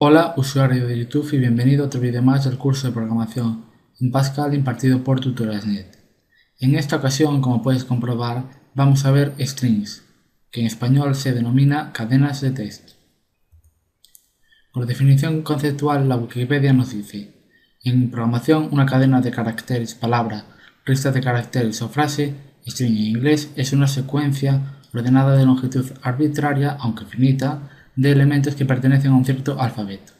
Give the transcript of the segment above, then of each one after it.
Hola usuario de YouTube y bienvenido a otro vídeo más del curso de programación en Pascal impartido por Tutorials.net. En esta ocasión, como puedes comprobar, vamos a ver strings, que en español se denomina cadenas de texto. Por definición conceptual, la Wikipedia nos dice: en programación, una cadena de caracteres, palabra, lista de caracteres o frase, string en inglés, es una secuencia ordenada de longitud arbitraria, aunque finita, de elementos que pertenecen a un cierto alfabeto.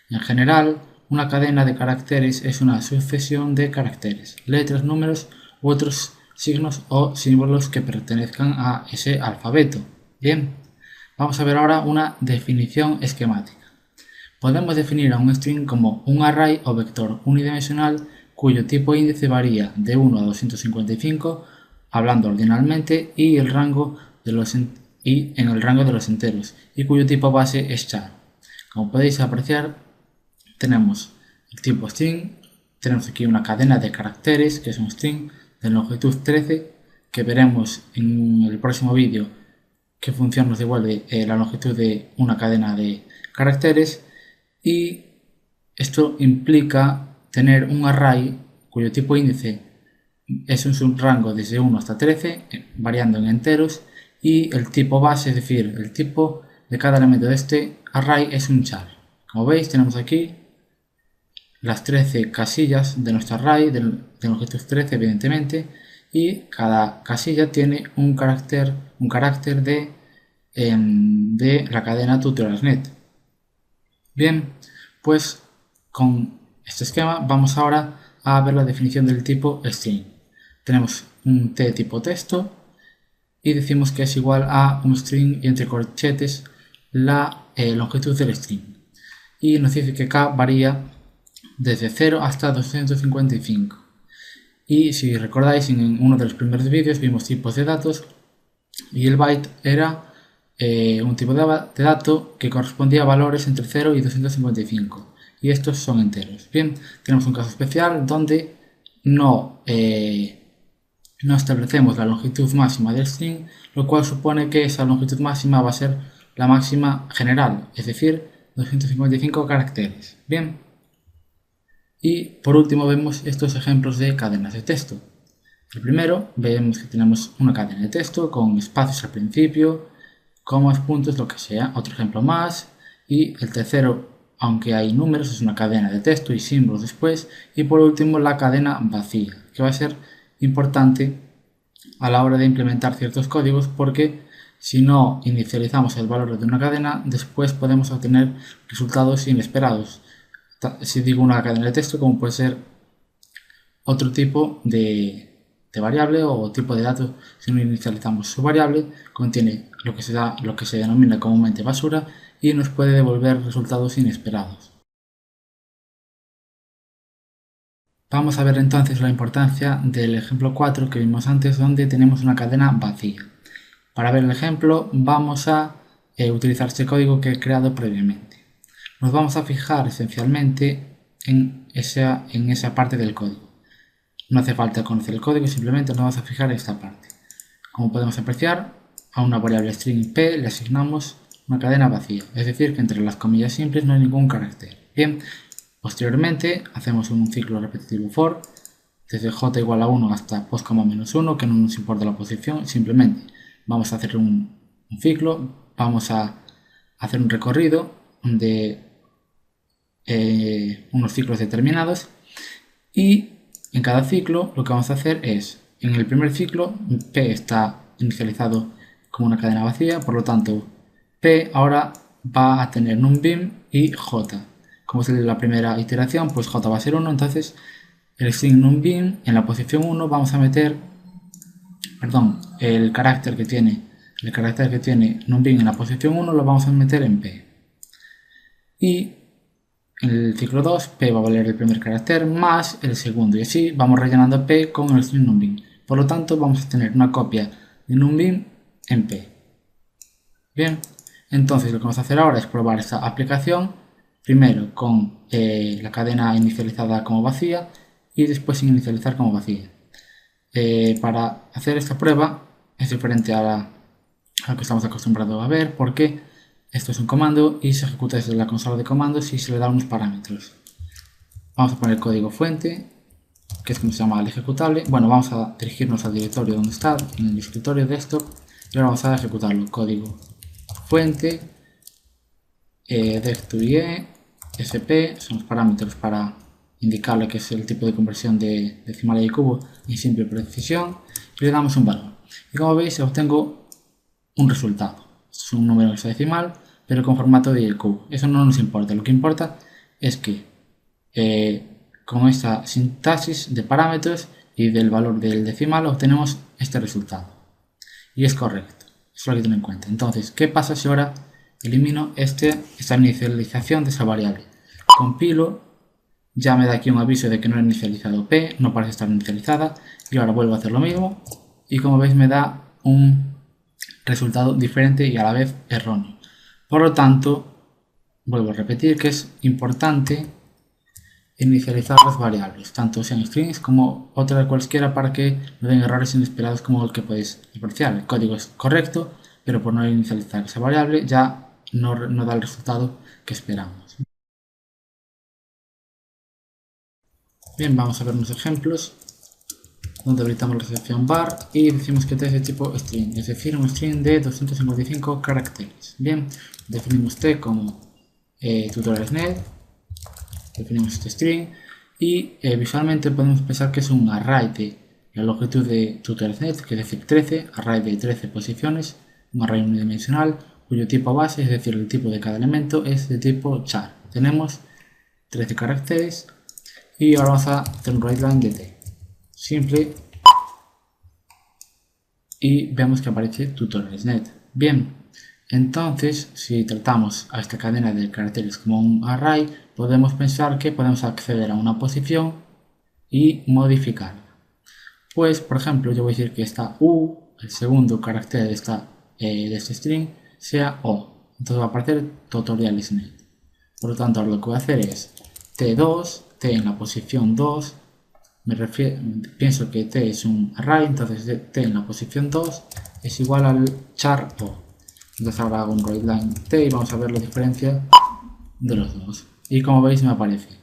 En general, una cadena de caracteres es una sucesión de caracteres, letras, números u otros signos o símbolos que pertenezcan a ese alfabeto. Bien, vamos a ver ahora una definición esquemática. Podemos definir a un string como un array o vector unidimensional cuyo tipo índice varía de 1 a 255, hablando ordinalmente, y en el rango de los enteros, y cuyo tipo base es char. Como podéis apreciar, tenemos el tipo string, tenemos aquí una cadena de caracteres, que es un string de longitud 13, que veremos en el próximo vídeo qué función nos devuelve la longitud de una cadena de caracteres, y esto implica tener un array cuyo tipo índice es un subrango desde 1 hasta 13, variando en enteros, y el tipo base, es decir, el tipo de cada elemento de este array, es un char. Como veis, tenemos aquí las 13 casillas de nuestro array de longitud 13, evidentemente, y cada casilla tiene un carácter de la cadena Tutorials.net. Bien, pues con este esquema vamos ahora a ver la definición del tipo string. Tenemos un t tipo texto y decimos que es igual a un string y entre corchetes la longitud del string. Y nos dice que k varía desde 0 hasta 255. Y si recordáis, en uno de los primeros vídeos vimos tipos de datos y el byte era un tipo de dato que correspondía a valores entre 0 y 255, y estos son enteros. Bien, tenemos un caso especial donde no establecemos la longitud máxima del string, lo cual supone que esa longitud máxima va a ser la máxima general, es decir, 255 caracteres. Bien, y por último vemos estos ejemplos de cadenas de texto. El primero, vemos que tenemos una cadena de texto con espacios al principio, comas, puntos, lo que sea, otro ejemplo más. Y el tercero, aunque hay números, es una cadena de texto y símbolos después. Y por último, la cadena vacía, que va a ser importante a la hora de implementar ciertos códigos, porque si no inicializamos el valor de una cadena, después podemos obtener resultados inesperados. Si digo una cadena de texto, como puede ser otro tipo de variable o tipo de dato, si no inicializamos su variable, contiene lo que se denomina comúnmente basura y nos puede devolver resultados inesperados. Vamos a ver entonces la importancia del ejemplo 4 que vimos antes, donde tenemos una cadena vacía. Para ver el ejemplo vamos a utilizar este código que he creado previamente. Nos vamos a fijar esencialmente en esa parte del código. No hace falta conocer el código, simplemente nos vamos a fijar en esta parte. Como podemos apreciar, a una variable string p le asignamos una cadena vacía, es decir, que entre las comillas simples no hay ningún carácter. Bien, posteriormente hacemos un ciclo repetitivo for, desde j igual a 1 hasta post menos 1, que no nos importa la posición, simplemente vamos a hacer un ciclo, vamos a hacer un recorrido de unos ciclos determinados, y en cada ciclo lo que vamos a hacer es, en el primer ciclo, p está inicializado como una cadena vacía, por lo tanto, p ahora va a tener numbim y j. Como es la primera iteración, pues j va a ser 1, entonces el string numbim en la posición 1 vamos a meter, el carácter que tiene numbim en la posición 1 lo vamos a meter en p. Y en el ciclo 2, p va a valer el primer carácter más el segundo, y así vamos rellenando p con el string numbim. Por lo tanto, vamos a tener una copia de numbim en p. Bien, entonces lo que vamos a hacer ahora es probar esta aplicación, primero con la cadena inicializada como vacía y después sin inicializar como vacía. Para hacer esta prueba es diferente a lo que estamos acostumbrados a ver, porque Esto es un comando y se ejecuta desde la consola de comandos y se le da unos parámetros. Vamos a poner código fuente, que es como se llama el ejecutable. Bueno, vamos a dirigirnos al directorio donde está, en el escritorio desktop, y ahora vamos a ejecutarlo. Código fuente, def2ie, sp, son los parámetros para indicarle que es el tipo de conversión de decimal y cubo y simple precisión, y le damos un valor. Y como veis, obtengo un resultado. Esto es un número hexadecimal, pero con formato de cubo. Eso no nos importa. Lo que importa es que con esta sintaxis de parámetros y del valor del decimal obtenemos este resultado. Y es correcto. Eso lo hay que tener en cuenta. Entonces, ¿qué pasa si ahora elimino esta inicialización de esa variable? Compilo, ya me da aquí un aviso de que no he inicializado p, no parece estar inicializada, y ahora vuelvo a hacer lo mismo, y como veis me da un resultado diferente y a la vez erróneo. Por lo tanto, vuelvo a repetir que es importante inicializar las variables, tanto sean strings como otras cualquiera, para que no den errores inesperados como el que podéis apreciar. El código es correcto, pero por no inicializar esa variable ya no da el resultado que esperamos. Bien, vamos a ver unos ejemplos donde habilitamos la sección var y decimos que t es de tipo string, es decir, un string de 255 caracteres. Bien, definimos t como tutorials.net, definimos este string y visualmente podemos pensar que es un array de la longitud de tutorials.net, que es decir 13, array de 13 posiciones, un array unidimensional cuyo tipo base, es decir, el tipo de cada elemento, es de tipo char. Tenemos 13 caracteres y ahora vamos a hacer un writeLine de t. Simple, y vemos que aparece tutorials.net. Bien, entonces si tratamos a esta cadena de caracteres como un array, podemos pensar que podemos acceder a una posición y modificarla. Pues, por ejemplo, yo voy a decir que esta u, el segundo carácter de este string, sea o. Entonces va a aparecer tutorials.net. Por lo tanto, ahora lo que voy a hacer es t2, t en la posición 2, pienso que t es un array, entonces t en la posición 2 es igual al char o. Entonces ahora hago un writeLine t y vamos a ver la diferencia de los dos. Y como veis me aparece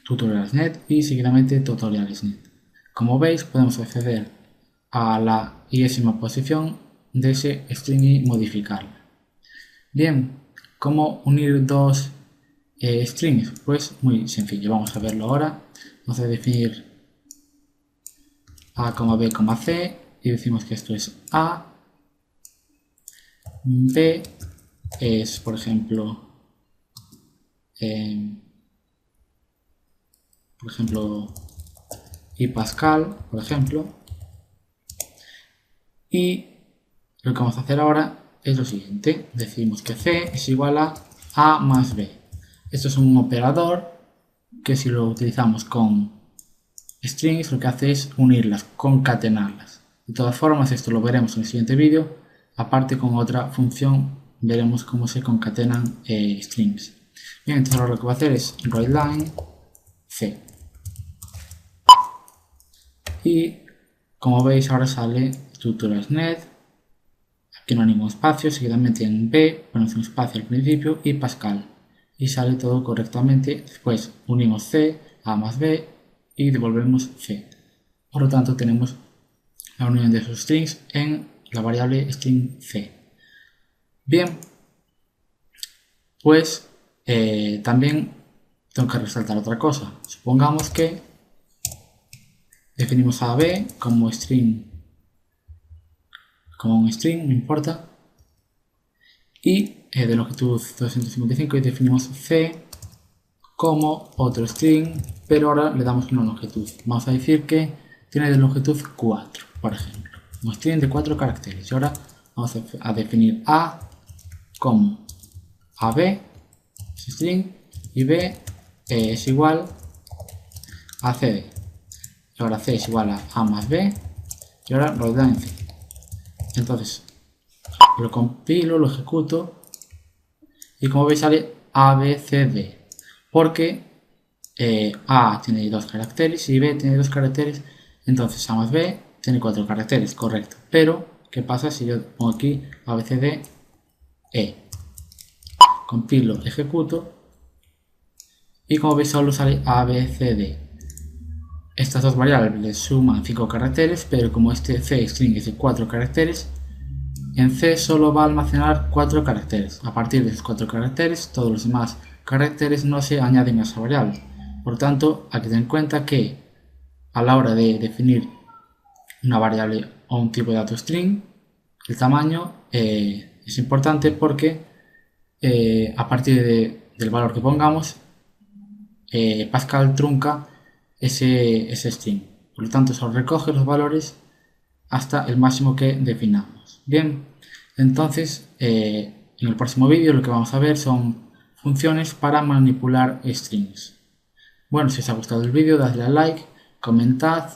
tutorials.net y seguidamente tutorials.net. Como veis podemos acceder a la iésima posición de ese string y modificarla. Bien, ¿cómo unir dos strings? Pues muy sencillo, vamos a verlo ahora. Vamos a definir a, b, c y decimos que esto es a, b es, por ejemplo, y Pascal, por ejemplo, y lo que vamos a hacer ahora es lo siguiente. Decimos que c es igual a más b. Esto es un operador que si lo utilizamos con strings lo que hace es unirlas, concatenarlas. De todas formas, esto lo veremos en el siguiente vídeo. Aparte, con otra función veremos cómo se concatenan strings. Bien, entonces ahora lo que voy a hacer es writeLine c. Y como veis ahora sale tutorials.net. Aquí no hay ningún espacio, seguidamente en b ponemos un espacio al principio y Pascal. Y sale todo correctamente. Después unimos c, a más b y devolvemos c. Por lo tanto tenemos la unión de esos strings en la variable string c. Bien, pues también tengo que resaltar otra cosa. Supongamos que definimos a b como string, como un string, no importa, y de longitud 255 y definimos c como otro string, pero ahora le damos una longitud. Vamos a decir que tiene de longitud 4, por ejemplo. Un string de 4 caracteres. Y ahora vamos a definir a como ab, string, y b es igual a cd. Y ahora c es igual a más b, y ahora writeLine c. Entonces lo compilo, lo ejecuto, y como veis sale abcd. Porque a tiene 2 caracteres y b tiene 2 caracteres, entonces a más b tiene 4 caracteres, correcto. Pero, ¿qué pasa si yo pongo aquí abcd e? compilo, ejecuto y como veis solo sale ABCD. Estas dos variables suman 5 caracteres, pero como este C-string es de 4 caracteres, en C solo va a almacenar 4 caracteres. A partir de esos 4 caracteres, todos los demás caracteres no se añaden a esa variable. Por tanto, hay que tener en cuenta que a la hora de definir una variable o un tipo de dato string, el tamaño es importante porque a partir del valor que pongamos, Pascal trunca ese string. Por lo tanto, solo recoge los valores hasta el máximo que definamos. Bien, entonces en el próximo vídeo lo que vamos a ver son funciones para manipular strings. Bueno, si os ha gustado el vídeo, dadle a like, comentad,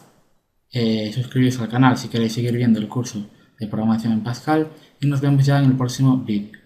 suscribiros al canal si queréis seguir viendo el curso de programación en Pascal y nos vemos ya en el próximo vídeo.